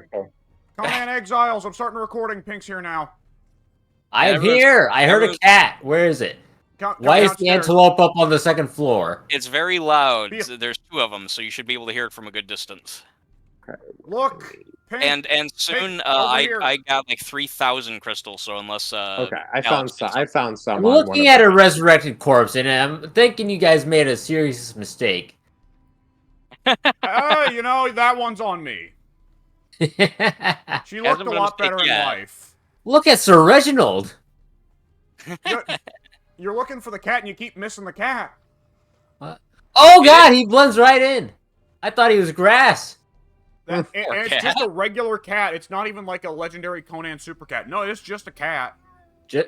crystal. Conan Exiles, I'm starting recording. Pink's here now. I'm here! I heard a cat. Where is it? Come Why is the downstairs. antelope up on the second floor? It's very loud. Be- There's two of them, so you should be able to hear it from a good distance. Look, Pink. And soon, Pink, over here. I got like 3,000 crystals. So unless Okay, I Alex found some. I'm on one looking of at a them. resurrected corpse, and I'm thinking you guys made a serious mistake. You know, that one's on me. She looked a lot better in life. Look at Sir Reginald. You're looking for the cat and you keep missing the cat. What? Oh god, he blends right in. I thought he was grass. And it's just a regular cat. It's not even like a legendary Conan super cat. No, it's just a cat.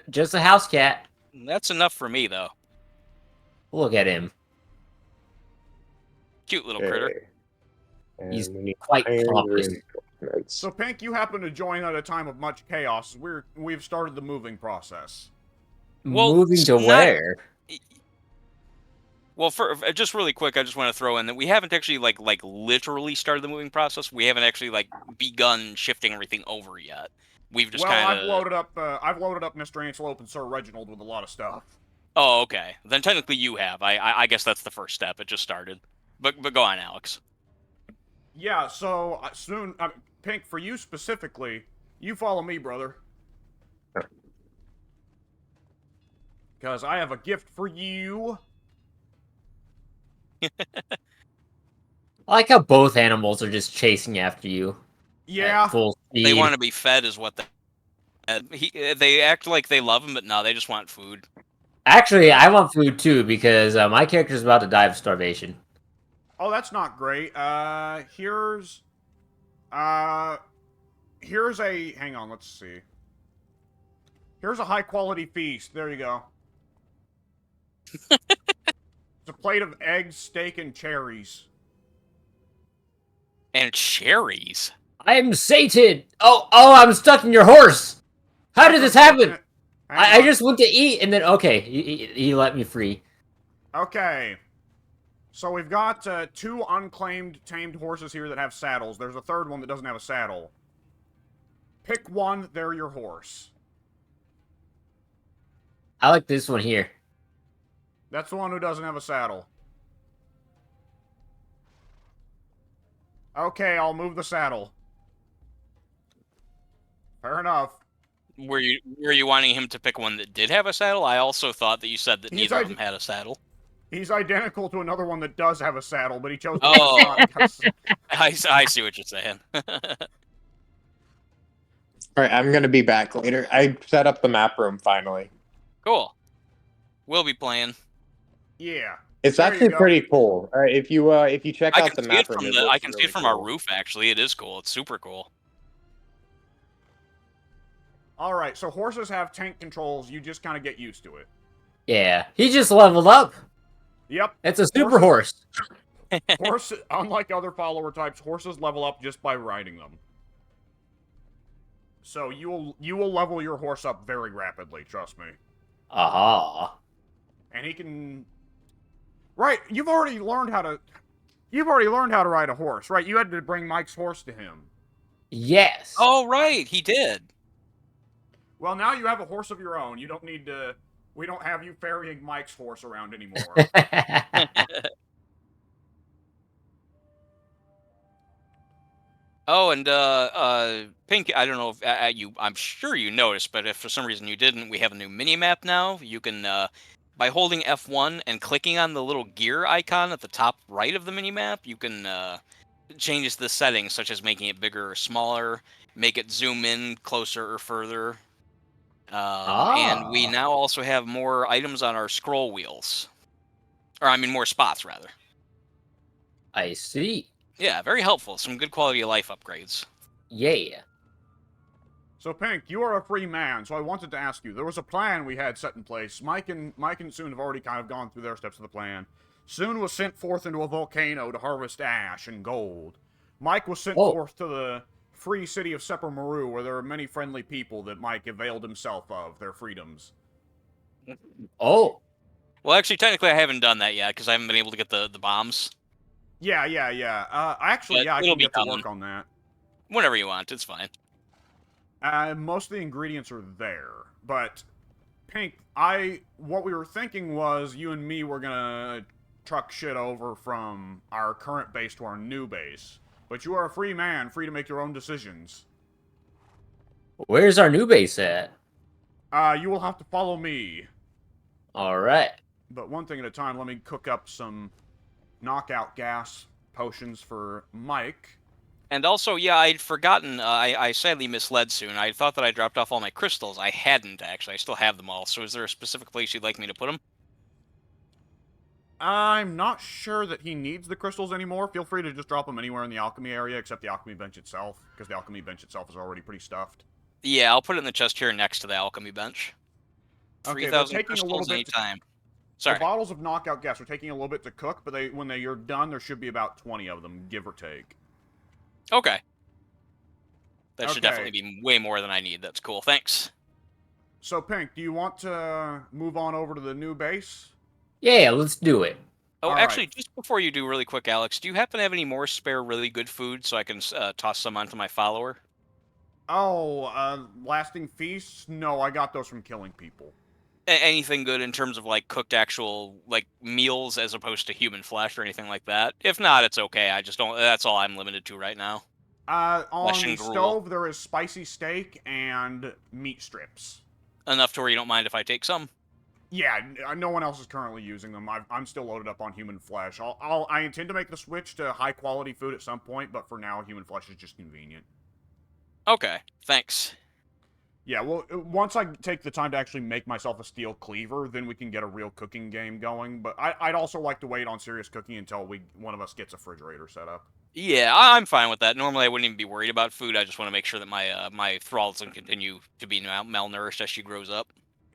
Just a house cat. That's enough for me, though. Look at him. Cute little critter. And He's we need quite iron pompous. reinforcements. So, Pink, you happen to join at a time of much chaos. We've started the moving process. Well, moving to where? Well, for just really quick, I just want to throw in that we haven't actually like literally started the moving process. We haven't actually like begun shifting everything over yet. We've just kind of. I've loaded up Mr. Antelope and Sir Reginald with a lot of stuff. Oh, okay. Then technically you have. I guess that's the first step. It just started. But go on, Alex. Yeah. So soon, Pink, for you specifically, you follow me, brother. Because I have a gift for you. I like how both animals are just chasing after you. Yeah. At full speed. They want to be fed, is what they act like they love him, but no, they just want food. Actually, I want food too because my character's about to die of starvation. Oh, that's not great. Here's a. Hang on, let's see. Here's a high quality feast. There you go. It's a plate of eggs, steak, and cherries. And cherries. I'm sated. Oh, I'm stuck in your horse. How did this happen? I just went to eat and then okay, he let me free. Okay. So we've got 2 unclaimed tamed horses here that have saddles. There's a third one that doesn't have a saddle. Pick one, they're your horse. I like this one here. That's the one who doesn't have a saddle. Okay, I'll move the saddle. Fair enough. Were you wanting him to pick one that did have a saddle? I also thought that you said that neither of them had a saddle. He's identical to another one that does have a saddle, but he chose to Oh. not. I see what you're saying. Alright, I'm gonna be back later. I set up the map room finally. Cool. We'll be playing. Yeah. It's There you actually go. pretty cool. Alright, if you check I out can the see it map room, from it the looks I can see really it from cool. our roof. Actually, it is cool. It's super cool. Alright, so horses have tank controls. You just kind of get used to it. Yeah, he just leveled up. Yep. It's a super horse. Horses, unlike other follower types, horses level up just by riding them. So you will level your horse up very rapidly, trust me. Aha. And he can. Right, you've already learned how to ride a horse, right? You had to bring Mike's horse to him. Yes. Oh right, he did. Well, now you have a horse of your own. You don't need to. We don't have you ferrying Mike's horse around anymore. Oh, and Pink, I don't know if I'm sure you noticed, but if for some reason you didn't, we have a new mini map now. You can by holding F1 and clicking on the little gear icon at the top right of the mini map, you can change the settings, such as making it bigger or smaller, make it zoom in closer or further. And we now also have more items on our scroll wheels. Or, I mean, more spots, rather. I see. Yeah, very helpful. Some good quality of life upgrades. Yeah. So, Pink, you are a free man, so I wanted to ask you. There was a plan we had set in place. Mike and Soon have already kind of gone through their steps of the plan. Soon was sent forth into a volcano to harvest ash and gold. Mike was sent forth to the free city of Seppermaru, where there are many friendly people that Mike availed himself of their freedoms. Oh. Well, actually, technically, I haven't done that yet, because I haven't been able to get the bombs. Yeah. Actually, But I it'll can be get to coming. work on that. Whenever you want, it's fine. Most of the ingredients are there, but Pink, what we were thinking was you and me were gonna truck shit over from our current base to our new base. But you are a free man, free to make your own decisions. Where's our new base at? You will have to follow me. All right. But one thing at a time, let me cook up some knockout gas potions for Mike. And also, yeah, I'd forgotten. I sadly misled soon. I thought that I dropped off all my crystals. I hadn't, actually. I still have them all. So is there a specific place you'd like me to put them? I'm not sure that he needs the crystals anymore. Feel free to just drop them anywhere in the alchemy area except the alchemy bench itself, because the alchemy bench itself is already pretty stuffed. Yeah, I'll put it in the chest here next to the alchemy bench. Okay, 3,000 crystals anytime. Sorry. The bottles of knockout gas are taking a little bit to cook, but when you're done, there should be about 20 of them, give or take. Okay. That should Okay. definitely be way more than I need. That's cool. Thanks. So, Pink, do you want to move on over to the new base? Yeah, let's do it. Oh, All actually, right. just before you do, really quick, Alex, do you happen to have any more spare really good food so I can toss some onto my follower? Oh, lasting feasts? No, I got those from killing people. Anything good in terms of like cooked actual like meals as opposed to human flesh or anything like that? If not, it's okay. I just don't. That's all I'm limited to right now. On Flesh the and gruel. stove, there is spicy steak and meat strips. Enough to where you don't mind if I take some. Yeah, no one else is currently using them. I'm still loaded up on human flesh. I intend to make the switch to high quality food at some point, but for now, human flesh is just convenient. Okay, thanks. Yeah, well, once I take the time to actually make myself a steel cleaver, then we can get a real cooking game going. But I'd also like to wait on serious cooking until one of us gets a refrigerator set up. Yeah, I'm fine with that. Normally, I wouldn't even be worried about food. I just want to make sure that my thrall doesn't continue to be malnourished as she grows up.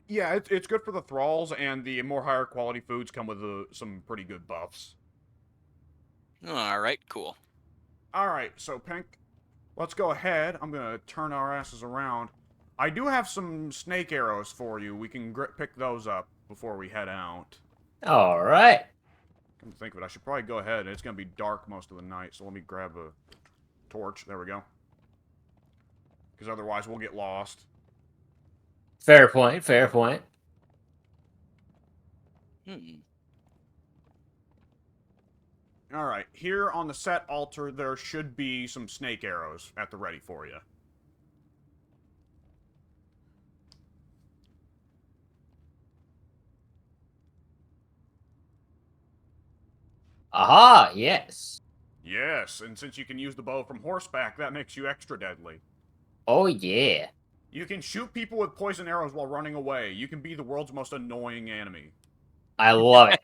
Yeah, it's good for the thralls, and the more higher quality foods come with some pretty good buffs. All right, cool. All right, so Pink, let's go ahead. I'm gonna turn our asses around. I do have some snake arrows for you. We can pick those up before we head out. All right. Come to think of it, I should probably go ahead. It's gonna be dark most of the night, so let me grab a torch. There we go. Because otherwise we'll get lost. Fair point. Fair point. Alright, here on the set altar, there should be some snake arrows at the ready for you. Aha, yes. Yes, and since you can use the bow from horseback, that makes you extra deadly. Oh, yeah. You can shoot people with poison arrows while running away. You can be the world's most annoying enemy. I love it.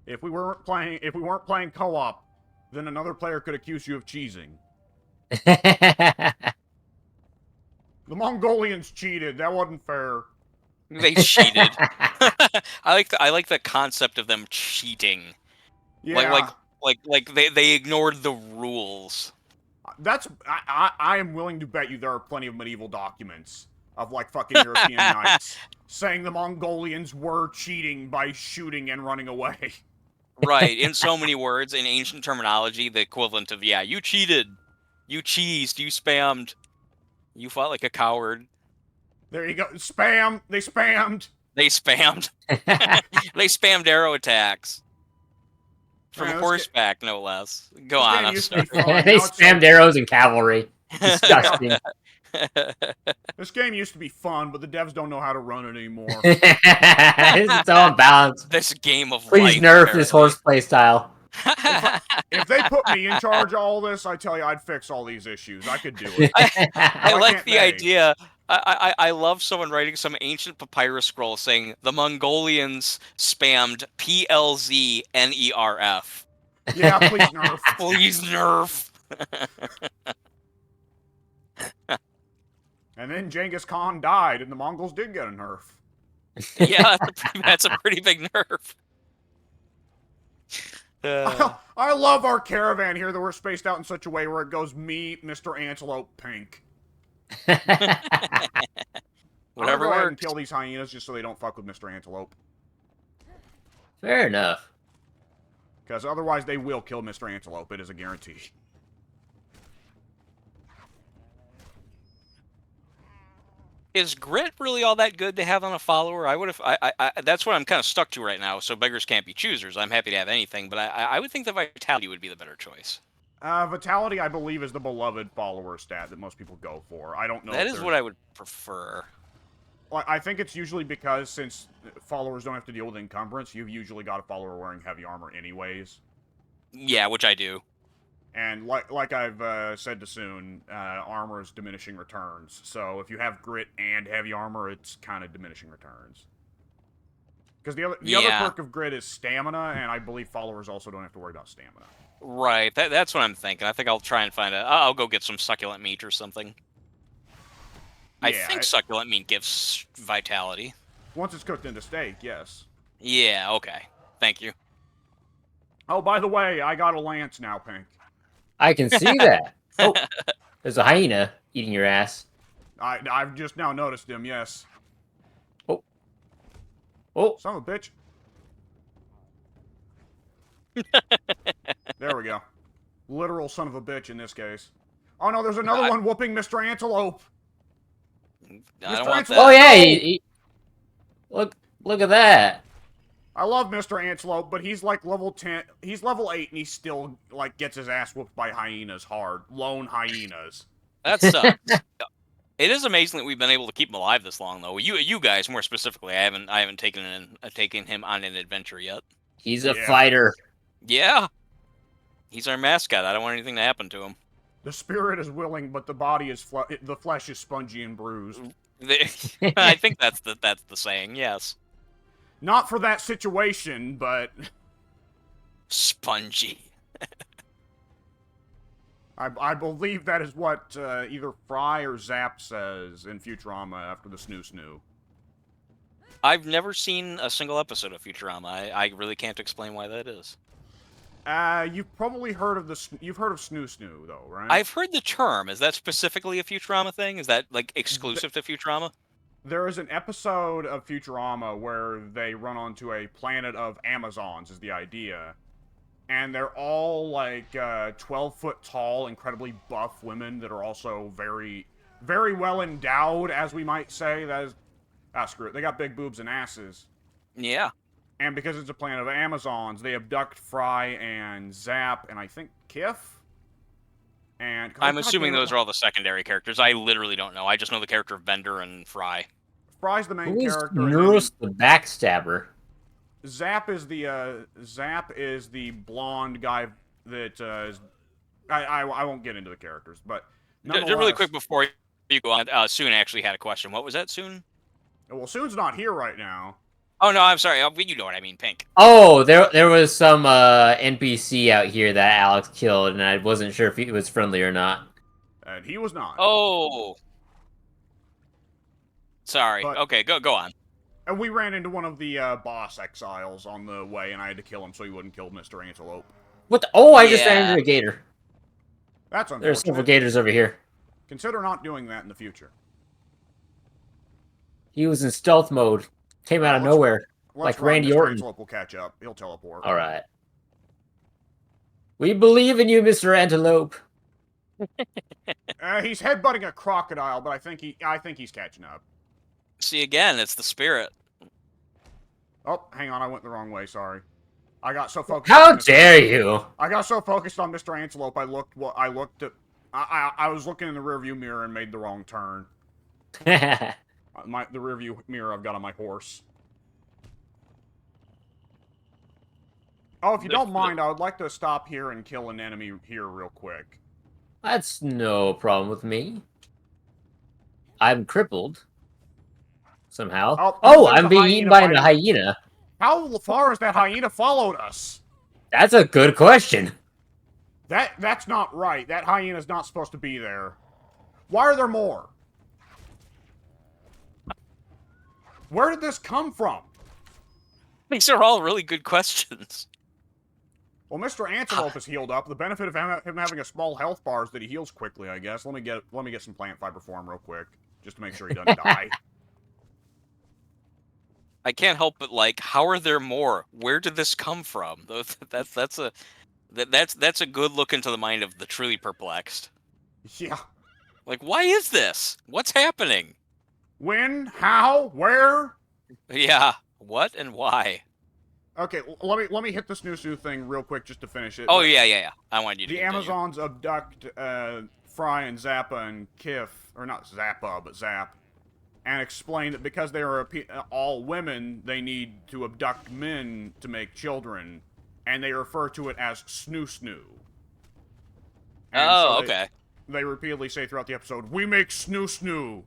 If we weren't playing co-op, then another player could accuse you of cheesing. The Mongolians cheated. That wasn't fair. They cheated. I like the concept of them cheating. Yeah. Like they ignored the rules. I am willing to bet you there are plenty of medieval documents of like fucking European knights saying the Mongolians were cheating by shooting and running away. Right, in so many words, in ancient terminology, the equivalent of, yeah, you cheated, you cheesed, you spammed, you fought like a coward. There you go. Spam! They spammed! They spammed. They spammed arrow attacks. From Man, horseback, no less. Go on, I'm sorry. They spammed arrows and cavalry. Disgusting. This game used to be fun, but the devs don't know how to run it anymore. It's all balanced. This game of Please life, nerf this horseplay style. If they put me in charge of all this, I tell you, I'd fix all these issues. I could do it. I Why like can't the they? idea. I love someone writing some ancient papyrus scroll saying the Mongolians spammed PLZNERF. Yeah, please nerf. Please nerf. And then Genghis Khan died, and the Mongols did get a nerf. Yeah, that's a pretty big nerf. I love our caravan here that we're spaced out in such a way where it goes me, Mr. Antelope, Pink. Whatever I'll go ahead and works. kill these hyenas just so they don't fuck with Mr. Antelope. Fair enough. Because otherwise they will kill Mr. Antelope. It is a guarantee. Is grit really all that good to have on a follower? I would have. That's what I'm kind of stuck to right now. So beggars can't be choosers. I'm happy to have anything, but I would think the vitality would be the better choice. Vitality, I believe, is the beloved follower stat that most people go for. I don't know That if is there's... what I would prefer. I think it's usually because since followers don't have to deal with encumbrance, you've usually got a follower wearing heavy armor anyways. Yeah, which I do. And like I've said to Soon, armor is diminishing returns. So if you have grit and heavy armor, it's kind of diminishing returns. Because the other perk of grit is stamina, and I believe followers also don't have to worry about stamina. Right. That's what I'm thinking. I think I'll try and find I'll go get some succulent meat or something. I Yeah, think succulent meat gives vitality. Once it's cooked into steak, yes. Yeah. Okay. Thank you. Oh, by the way, I got a lance now, Pink. I can see that. Oh, there's a hyena eating your ass. I've just now noticed him, yes. Oh. Oh. Son of a bitch. There we go. Literal son of a bitch in this case. Oh no, there's another one whooping Mr. Antelope. I don't want that. Oh yeah, look at that. I love Mr. Antelope, but he's like level 10. He's level 8 and he still like gets his ass whooped by hyenas hard. Lone hyenas. That sucks. It is amazing that we've been able to keep him alive this long, though. You guys more specifically. I haven't taken him on an adventure yet. He's a fighter. Yeah. He's our mascot. I don't want anything to happen to him. The spirit is willing, but the body is the flesh is spongy and bruised. I think that's the saying. Yes. Not for that situation, but spongy. I believe that is what either Fry or Zap says in Futurama after the snoo snoo. I've never seen a single episode of Futurama. I really can't explain why that is. You've probably heard of you've heard of snoo snoo though, right? I've heard the term. Is that specifically a Futurama thing? Is that like exclusive to Futurama? There is an episode of Futurama where they run onto a planet of Amazons, is the idea. And they're all like 12-foot tall, incredibly buff women that are also very, very well endowed, as we might say. That is, screw it. They got big boobs and asses. Yeah. And because it's a planet of Amazons, they abduct Fry and Zap and I think Kif. And I'm assuming those are all the secondary characters. I literally don't know. I just know the character of Bender and Fry. Fry's the main Who's character. Nurse the backstabber? Zap is the blonde guy that is. I won't get into the characters, but just really quick before you go on, Soon actually had a question. What was that, Soon? Well, Soon's not here right now. Oh no, I'm sorry. You know what I mean, Pink. Oh, there was some NPC out here that Alex killed, and I wasn't sure if he was friendly or not. And he was not. Oh, sorry. But, okay, go on. And we ran into one of the boss exiles on the way, and I had to kill him so he wouldn't kill Mr. Antelope. What? Oh, I just ran into a gator. That's unfortunate. There's several gators over here. Consider not doing that in the future. He was in stealth mode. Came out of nowhere. Like Randy Mr. Orton. Antelope will catch up. He'll teleport. All right. We believe in you, Mr. Antelope. He's headbutting a crocodile, but I think he's catching up. See, again, it's the spirit. Oh, hang on, I went the wrong way. Sorry, I got so focused. How dare you! I got so focused on Mr. Antelope, I was looking in the rearview mirror and made the wrong turn. The rearview mirror I've got on my horse. Oh, if you don't mind, I would like to stop here and kill an enemy here real quick. That's no problem with me. I'm crippled. Somehow. Oh, I'm being eaten by a hyena. How far has that hyena followed us? That's a good question. That's not right. That hyena's not supposed to be there. Why are there more? Where did this come from? These are all really good questions. Well, Mr. Antelope is healed up. The benefit of him having a small health bar is that he heals quickly, I guess. Let me get some plant fiber for him real quick, just to make sure he doesn't die. I can't help but like, how are there more? Where did this come from? That's a good look into the mind of the truly perplexed. Yeah. Like, why is this? What's happening? When? How? Where? Yeah. What and why? Okay, let me hit the snoo thing real quick just to finish it. Oh But yeah. I wanted you to the continue. Amazons abduct Fry and Zappa and Kif, or not Zappa, but Zap, and explain that because they are all women, they need to abduct men to make children, and they refer to it as snoo. And so Oh, okay. they repeatedly say throughout the episode, "We make snoo."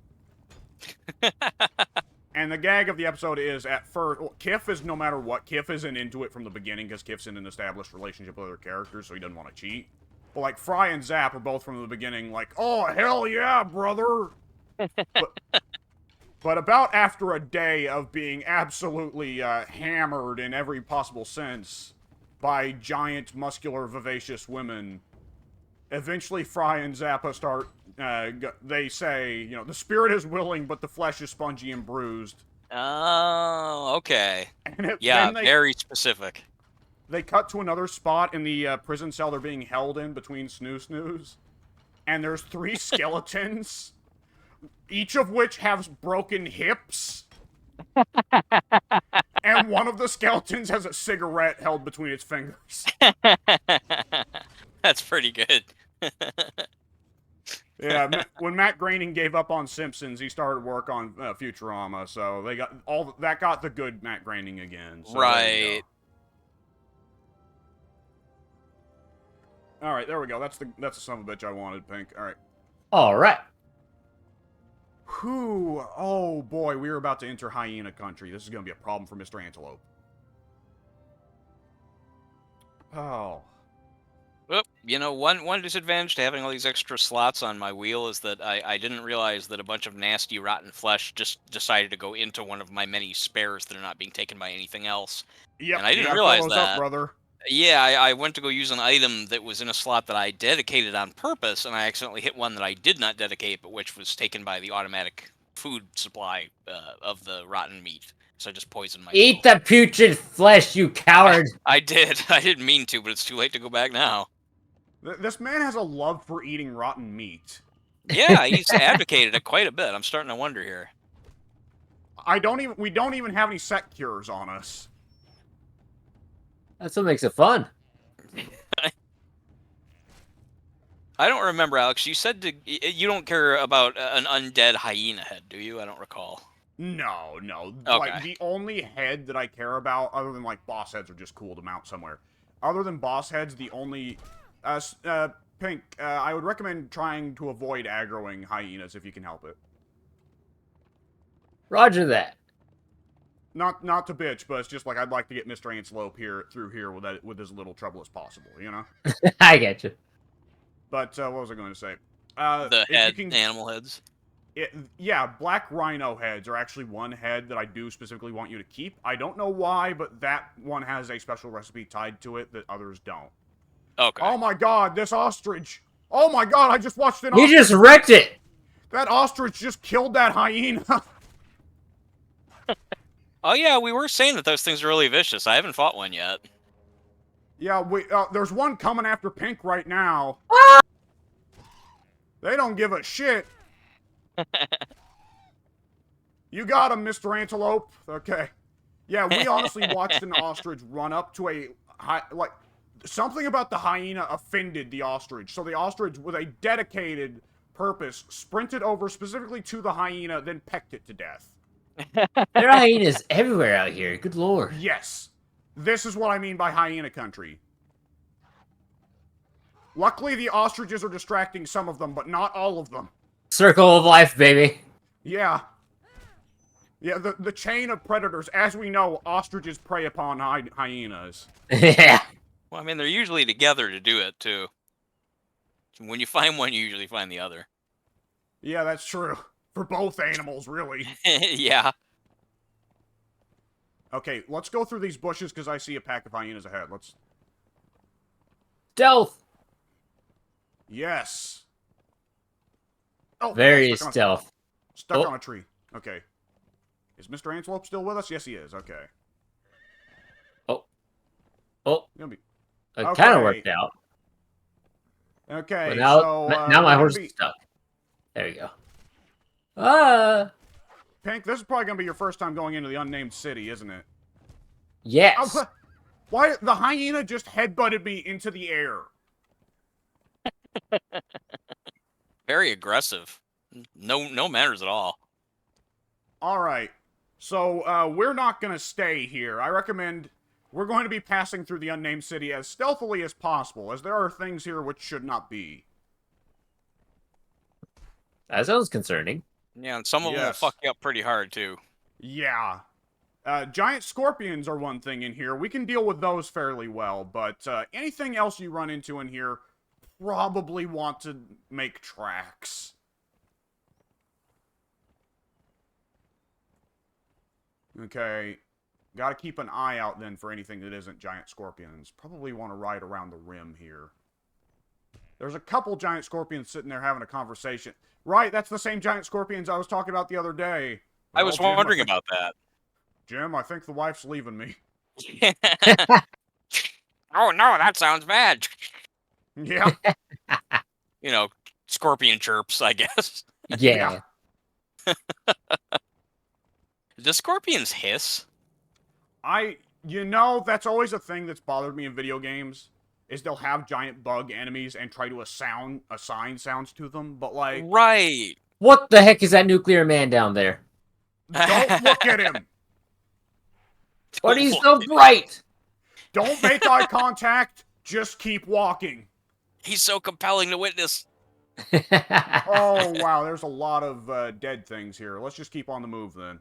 And the gag of the episode is at first, well, Kif is no matter what. Kif isn't into it from the beginning because Kif's in an established relationship with other characters, so he doesn't want to cheat. But like Fry and Zap are both from the beginning like, "Oh hell yeah, brother!" but about after a day of being absolutely hammered in every possible sense by giant, muscular, vivacious women, eventually Fry and Zappa start. They say, you know, the spirit is willing, but the flesh is spongy and bruised. Oh, okay. And Yeah, then very specific. they cut to another spot in the prison cell they're being held in between snooze. And there's 3 skeletons, each of which has broken hips. And one of the skeletons has a cigarette held between its fingers. That's pretty good. Yeah, when Matt Groening gave up on Simpsons, he started work on Futurama, so they got that got the good Matt Groening again. So Right. All right, there we go. That's the son of a bitch I wanted, Pink. All right. All right. Whew. Oh boy, we're about to enter hyena country. This is gonna be a problem for Mr. Antelope. Oh. Well, you know, one disadvantage to having all these extra slots on my wheel is that I didn't realize that a bunch of nasty, rotten flesh just decided to go into one of my many spares that are not being taken by anything else. Yep. And I didn't you realize fill those that. up, brother. Yeah, I went to go use an item that was in a slot that I dedicated on purpose, and I accidentally hit one that I did not dedicate, but which was taken by the automatic food supply of the rotten meat. So I just poisoned myself. Eat the putrid flesh, you coward! I did. I didn't mean to, but it's too late to go back now. This man has a love for eating rotten meat. Yeah, he's advocated it quite a bit. I'm starting to wonder here. We don't even have any sect cures on us. That's what makes it fun. I don't remember, Alex. You said you don't care about an undead hyena head, do you? I don't recall. No. Okay. Like, the only head that I care about, other than, like, boss heads are just cool to mount somewhere. Other than boss heads, the only... Pink, I would recommend trying to avoid aggroing hyenas if you can help it. Roger that. Not to bitch, but it's just like I'd like to get Mr. Antelope through here with as little trouble as possible, you know? I get you. But, what was I going to say? Animal heads. Yeah, black rhino heads are actually one head that I do specifically want you to keep. I don't know why, but that one has a special recipe tied to it that others don't. Okay. Oh my god, this ostrich! Oh my god, I just watched an ostrich! You just wrecked it! That ostrich just killed that hyena! Oh yeah, we were saying that those things are really vicious. I haven't fought one yet. Yeah, there's one coming after Pink right now. They don't give a shit. You got him, Mr. Antelope. Okay. Yeah, we honestly watched an ostrich run up to something about the hyena offended the ostrich. So the ostrich, with a dedicated purpose, sprinted over specifically to the hyena, then pecked it to death. There are hyenas everywhere out here. Good lord. Yes. This is what I mean by hyena country. Luckily, the ostriches are distracting some of them, but not all of them. Circle of life, baby. Yeah. Yeah, the chain of predators. As we know, ostriches prey upon hyenas. Yeah. Well, I mean, they're usually together to do it, too. When you find one, you usually find the other. Yeah, that's true. For both animals, really. Yeah. Okay, let's go through these bushes, because I see a pack of hyenas ahead. Let's... Stealth. Yes. Oh, Very stealth. Stuck on a tree. Okay. Is Mr. Antelope still with us? Yes, he is. Okay. Oh. It Kind of worked out. Okay, But now, so... now my horse is stuck. There you go. Pink, this is probably gonna be your first time going into the unnamed city, isn't it? Yes. Why the hyena just headbutted me into the air? Very aggressive. No manners at all. All right. So we're not gonna stay here. I recommend we're going to be passing through the unnamed city as stealthily as possible, as there are things here which should not be. That sounds concerning. Yeah, and some of them will Yes. fuck you up pretty hard too. Yeah. Giant scorpions are one thing in here. We can deal with those fairly well, but anything else you run into in here, probably want to make tracks. Okay. Gotta keep an eye out then for anything that isn't giant scorpions. Probably want to ride around the rim here. There's a couple giant scorpions sitting there having a conversation. Right, that's the same giant scorpions I was talking about the other day. I was Well, Jim, wondering think- about that. Jim, I think the wife's leaving me. Oh no, that sounds bad. Yeah. You know, scorpion chirps, I guess. Yeah. Do scorpions hiss? That's always a thing that's bothered me in video games, is they'll have giant bug enemies and try to assign sounds to them, but like, Right. What the heck is that nuclear man down there? don't look at him! But he's so bright! Don't make eye contact, just keep walking. He's so compelling to witness. Oh, wow, there's a lot of dead things here. Let's just keep on the move then.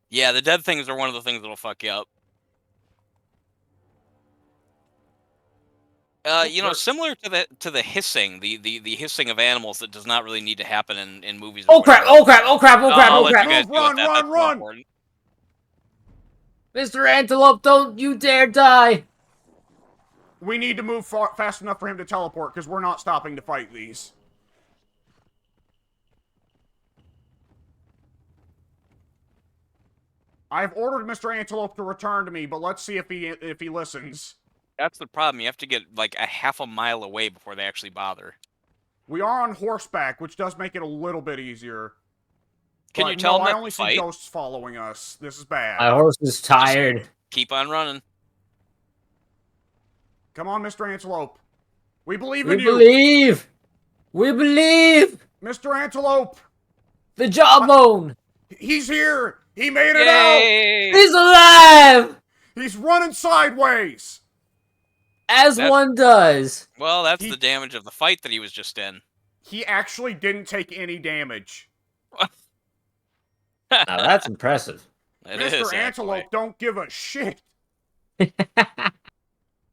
Yeah, the dead things are one of the things that'll fuck you up. Similar to the hissing, the hissing of animals that does not really need to happen in movies. Oh crap, oh crap, oh crap, oh crap, I'll oh let crap! you guys deal with that. That's more Run! important. Mr. Antelope, don't you dare die! We need to move fast enough for him to teleport, because we're not stopping to fight these. I've ordered Mr. Antelope to return to me, but let's see if he listens. That's the problem. You have to get like a half a mile away before they actually bother. We are on horseback, which does make it a little bit easier. Can But you tell no, them I not only to see fight? ghosts following us. This is bad. My horse is tired. Keep on running. Come on, Mr. Antelope. We believe We in you. believe! We believe! Mr. Antelope. The jawbone! He's here. He made it out. Yay! He's alive! He's running sideways. As That's- one does. Well, that's He- the damage of the fight that he was just in. He actually didn't take any damage. Now that's impressive. It Mr. is, Antelope actually. don't give a shit.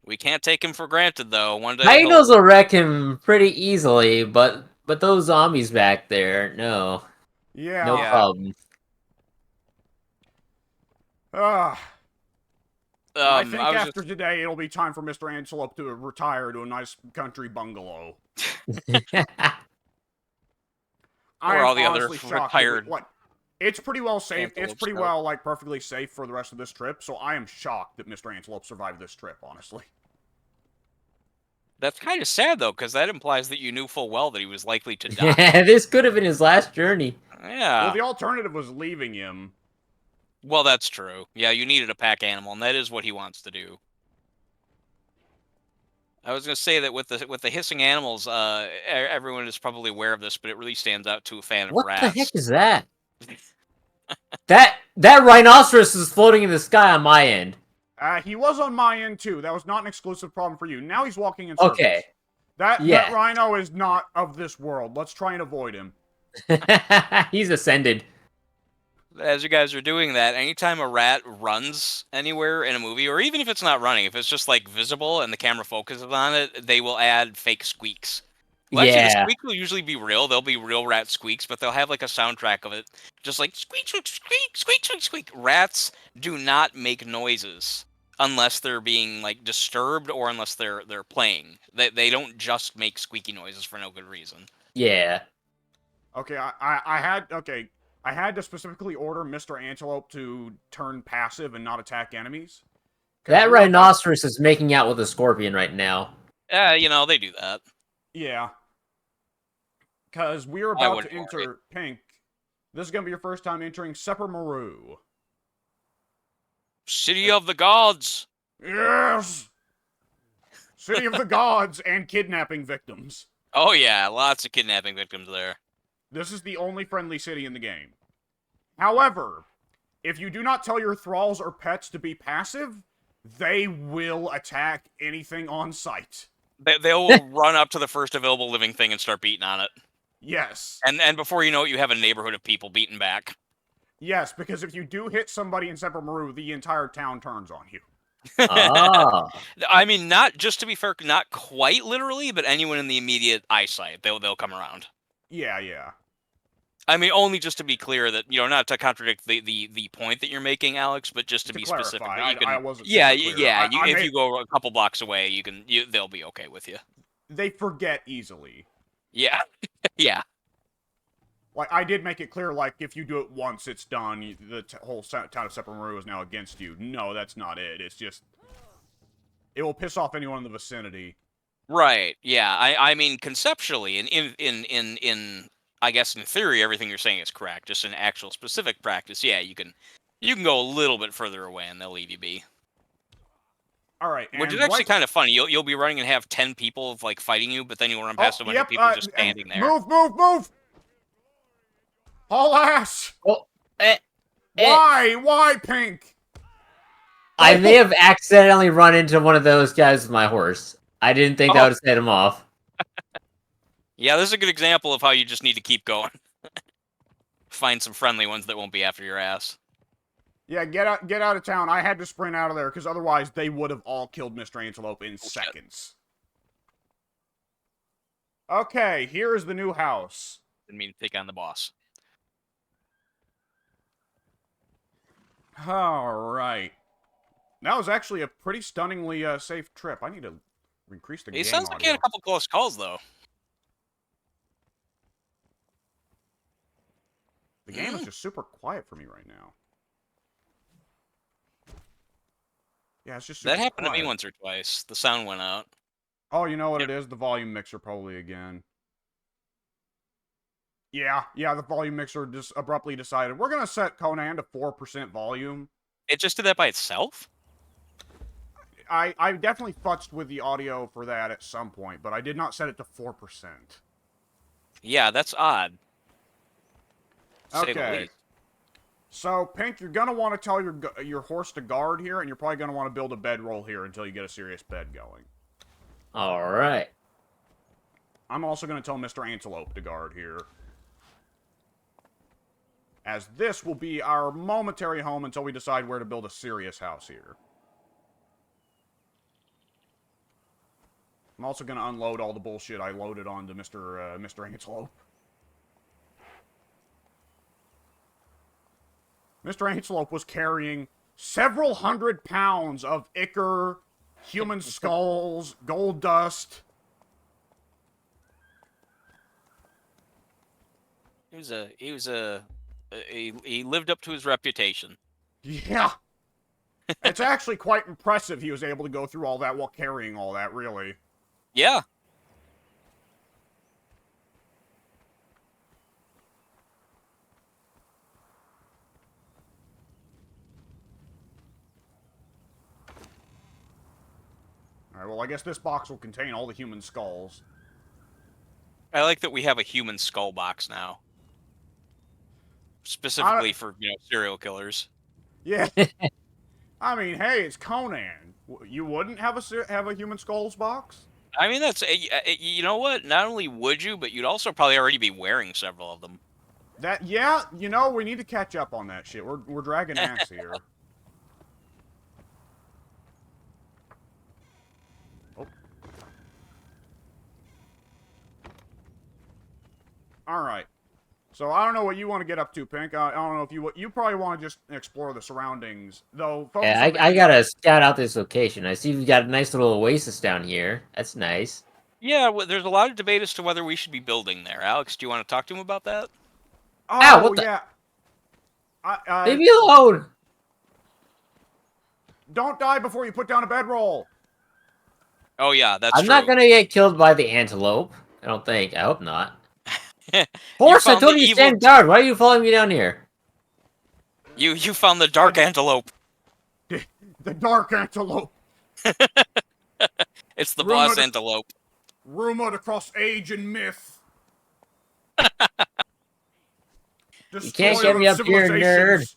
We can't take him for granted, though. One day Hyenas will wreck him pretty easily, but those zombies back there, no. Yeah. No Yeah. problem. I think I was after today, it'll be time for Mr. Antelope to retire to a nice country bungalow. Or all the other honestly shocked that retired what? It's pretty well safe. It's antelopes pretty go. well, like, perfectly safe for the rest of this trip, so I am shocked that Mr. Antelope survived this trip, honestly. That's kind of sad, though, because that implies that you knew full well that he was likely to die. This could have been his last journey. Yeah. Well, the alternative was leaving him. Well, that's true. Yeah, you needed a pack animal, and that is what he wants to do. I was going to say that with the hissing animals, everyone is probably aware of this, but it really stands out to a fan of What rats. the heck is that? That rhinoceros is floating in the sky on my end. He was on my end, too. That was not an exclusive problem for you. Now he's walking in circles. Okay. That Yeah. rhino is not of this world. Let's try and avoid him. He's ascended. As you guys are doing that, anytime a rat runs anywhere in a movie, or even if it's not running, if it's just like visible and the camera focuses on it, they will add fake squeaks. Well, actually, the Yeah. squeak will usually be real. They'll be real rat squeaks, but they'll have like a soundtrack of it, just like squeak, squeak, squeak, squeak, squeak, squeak. Rats do not make noises unless they're being like disturbed or unless they're playing. They don't just make squeaky noises for no good reason. Yeah. Okay, I had to specifically order Mr. Antelope to turn passive and not attack enemies. 'Cause That we were about- rhinoceros is making out with a scorpion right now. They do that. Yeah. Because we were I about wouldn't to worry. enter Pink. This is going to be your first time entering Seppermaru. City of the Gods. Yes! City of the Gods and kidnapping victims. Oh yeah, lots of kidnapping victims there. This is the only friendly city in the game. However, if you do not tell your thralls or pets to be passive, they will attack anything on sight. They'll run up to the first available living thing and start beating on it. Yes. And before you know it, you have a neighborhood of people beating back. Yes, because if you do hit somebody in Seppermaru, the entire town turns on you. Oh. I mean, not just to be fair, not quite literally, but anyone in the immediate eyesight, they'll come around. Yeah, yeah. I mean, only just to be clear that, you know, not to contradict the point that you're making, Alex, but just to be clarify, specific. That you can, I wasn't yeah, super clear. yeah. I If made- you go a couple blocks away, they'll be okay with you. They forget easily. Yeah, yeah. Like, I did make it clear, like, if you do it once, it's done. The whole town of Seppermaru is now against you. No, that's not it. It's just... It will piss off anyone in the vicinity. Right. Yeah. I mean, conceptually, and in I guess in theory, everything you're saying is correct. Just in actual specific practice, yeah, you can go a little bit further away and they'll leave you be. All right, Which is actually kind of funny. You'll be running and have 10 people like fighting you, but then you'll run past a bunch of people just standing there. Move, move, move! Haul ass! Oh, Why, Pink? I may have accidentally run into one of those guys with my horse. I didn't think that would set him off. Yeah, this is a good example of how you just need to keep going. Find some friendly ones that won't be after your ass. Yeah, get out of town. I had to sprint out of there, because otherwise they would have all killed Mr. Antelope in seconds. Okay, here is the new house. Didn't mean to take on the boss. Alright. That was actually a pretty stunningly safe trip. I need to increase the game It sounds like you had a couple close calls, though. The game is just super quiet for me right now. Yeah, it's just super That happened to me quiet. once or twice. The sound went out. Oh, you know what it is? The volume mixer probably again. Yeah, the volume mixer just abruptly decided, we're going to set Conan to 4% volume. It just did that by itself? I definitely futzed with the audio for that at some point, but I did not set it to 4%. Yeah, that's odd. To say the Okay. least. So, Pink, you're going to want to tell your horse to guard here, and you're probably going to want to build a bedroll here until you get a serious bed going. Alright. I'm also going to tell Mr. Antelope to guard here, as this will be our momentary home until we decide where to build a serious house here. I'm also going to unload all the bullshit I loaded onto Mr. Antelope. Mr. Antelope was carrying several hundred pounds of ichor, human skulls, gold dust. He lived up to his reputation. Yeah. It's actually quite impressive he was able to go through all that while carrying all that, really. Yeah. Alright, well, I guess this box will contain all the human skulls. I like that we have a human skull box now. Specifically for, serial killers. Yeah. I mean, hey, it's Conan. You wouldn't have a human skulls box? I mean, that's... you know what? Not only would you, but you'd also probably already be wearing several of them. Yeah, we need to catch up on that shit. We're dragging ass here. Oh. Alright. So I don't know what you want to get up to, Pink. I don't know if you probably want to just explore the surroundings, though. Yeah, I gotta scout out this location. I see we've got a nice little oasis down here. That's nice. Yeah, well, there's a lot of debate as to whether we should be building there. Alex, do you want to talk to him about that? Oh, Ow, what the- yeah. Leave me alone! Don't die before you put down a bedroll. Oh yeah, that's I'm true. not gonna get killed by the antelope. I don't think. I hope not. Horse, I found told the you to evil stand guard. Why are you following me down here? You found the dark antelope. The dark antelope, It's the Rumored- boss antelope. rumored across age and myth. You can't get me up here, nerd. This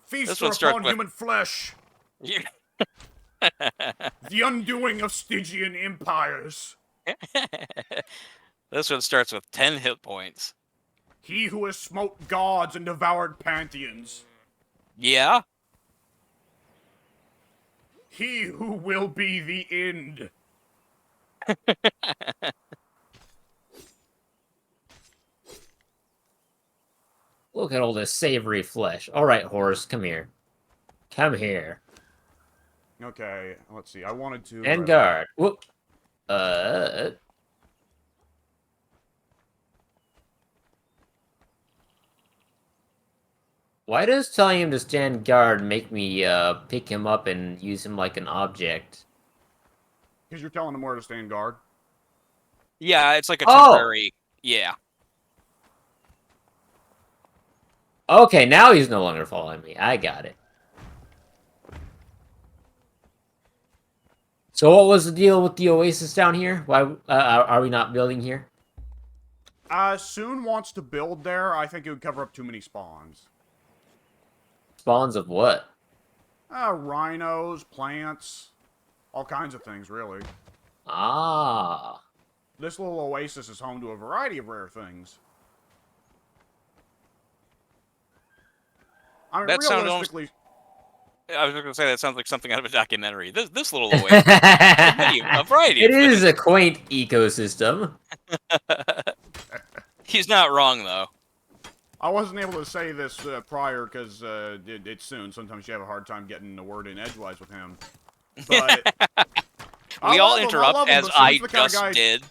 Feaster one starts upon with- human flesh. You- The undoing of Stygian empires. This one starts with 10 hit points. He who has smote gods and devoured pantheons. Yeah? He who will be the end. Look at all this savory flesh. All right, horse, come here. Come here. Okay, let's see. I wanted to... And guard. Whoop. Why does telling him to stand guard make me pick him up and use him like an object? Because you're telling him where to stand guard. Yeah, it's like a Oh! temporary... Yeah. Okay, now he's no longer following me. I got it. So what was the deal with the oasis down here? Why are we not building here? Soon wants to build there. I think it would cover up too many spawns. Spawns of what? Rhinos, plants, all kinds of things, really. Ah. This little oasis is home to a variety of rare things. I mean, That sounds almost- realistically... I was going to say that sounds like something out of a documentary. This little oasis. A variety It of is things. a quaint ecosystem. He's not wrong, though. I wasn't able to say this prior because it's soon. Sometimes you have a hard time getting the word in edgewise with him. But We all interrupt, love him, as but I Soon's the kind of just guy- did.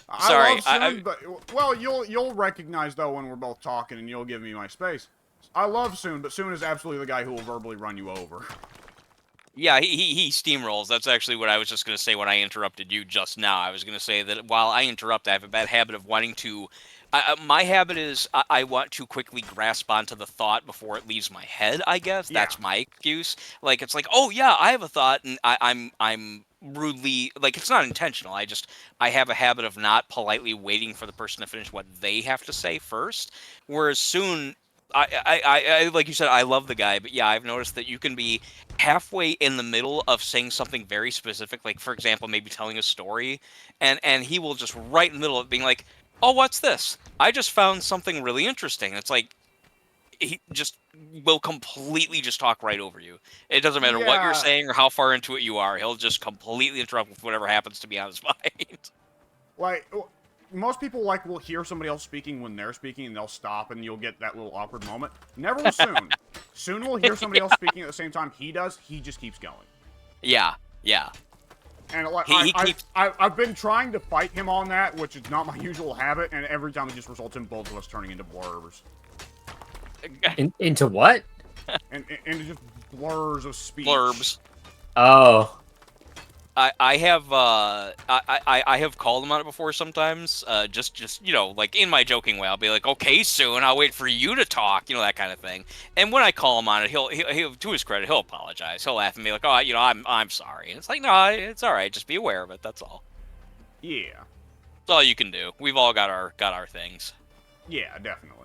I Sorry, love Soon, but well, you'll recognize though when we're both talking, and you'll give me my space. I love Soon, but Soon is absolutely the guy who will verbally run you over. Yeah, he steamrolls. That's actually what I was just going to say when I interrupted you just now. I was going to say that while I interrupt, I have a bad habit of wanting to... my habit is I want to quickly grasp onto the thought before it leaves my head, I guess. Yeah. That's my excuse. Like, it's like, oh, yeah, I have a thought, and I'm rudely... Like, it's not intentional. I have a habit of not politely waiting for the person to finish what they have to say first. Whereas Soon... I like you said, I love the guy, but yeah, I've noticed that you can be halfway in the middle of saying something very specific, like, for example, maybe telling a story, and he will just right in the middle of it being like, oh, what's this? I just found something really interesting. It's like, he just will completely just talk right over you. It doesn't matter what Yeah. you're saying or how far into it you are. He'll just completely interrupt with whatever happens to be on his mind. Like, most people will hear somebody else speaking when they're speaking, and they'll stop, and you'll get that little awkward moment. Never with Soon. Soon will hear somebody else speaking at the same time he does. He just keeps going. Yeah. And like, He keeps... I've been trying to fight him on that, which is not my usual habit, and every time it just results in both of us turning into blurbs. Into what? And just blurs of speech. Blurbs. Oh. I have called him on it before sometimes. Just like in my joking way, I'll be like, okay, Soon, I'll wait for you to talk, that kind of thing. And when I call him on it, he'll to his credit, he'll apologize. He'll laugh and be like, oh, I'm sorry. And it's like, no, it's all right. Just be aware of it. That's all. Yeah. That's all you can do. We've all got our things. Yeah, definitely.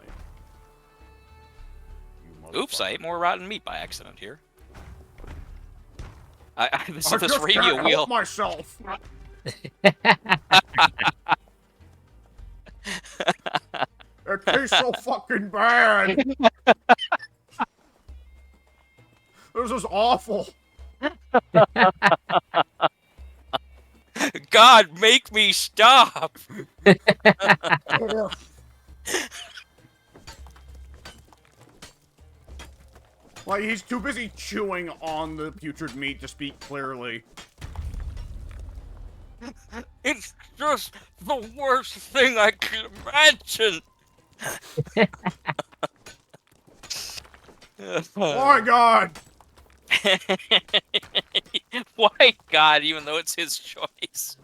You Oops, I ate more rotten meat by accident here. This I just radio can't wheel. help myself. It tastes so fucking bad. This is awful. God, make me stop. Like, he's too busy chewing on the putrid meat to speak clearly. It's just the worst thing I can imagine. My God! Why God, even though it's his choice?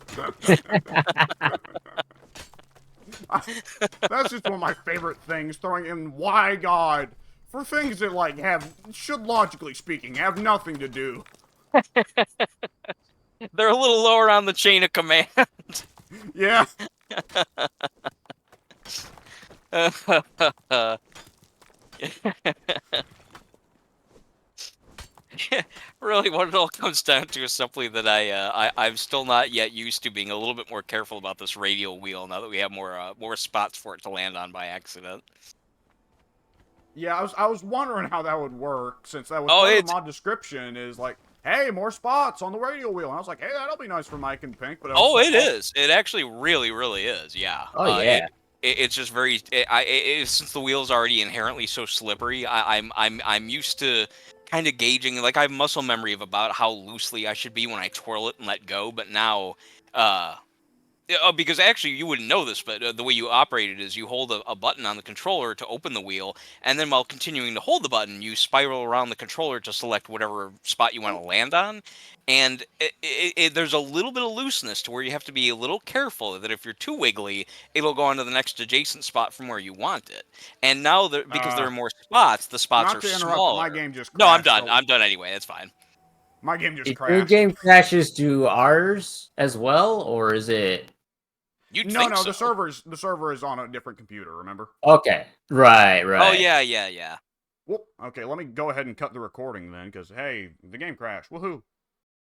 That's just one of my favorite things, throwing in why God for things that like should logically speaking have nothing to do. They're a little lower on the chain of command. Yeah. Really, what it all comes down to is simply that I'm still not yet used to being a little bit more careful about this radial wheel now that we have more spots for it to land on by accident. Yeah, I was wondering how that would work, since that was Oh, part of it's the mod description is like, hey, more spots on the radial wheel. And I was like, hey, that'll be nice for Mike and Pink, but I was oh, like, it is. It actually really is. Yeah. Oh yeah. It's just very. Since the wheel's already inherently so slippery, I'm used to kind of gauging. Like I have muscle memory of about how loosely I should be when I twirl it and let go. But now, because actually you wouldn't know this, but the way you operate it is you hold a button on the controller to open the wheel, and then while continuing to hold the button, you spiral around the controller to select whatever spot you want to land on. And there's a little bit of looseness to where you have to be a little careful that if you're too wiggly, it'll go on to the next adjacent spot from where you want it. And now, because there are more spots, the spots not are to interrupt, but my smaller. game just No, I'm crashed. done. So I'm done anyway. That's fine. my game just If your crashed. game crashes, do ours as well, or is it? You'd No, think no, so. the server is on a different computer. Remember? Okay, right. Oh yeah. Well, okay, let me go ahead and cut the recording then, because hey, the game crashed. Woohoo!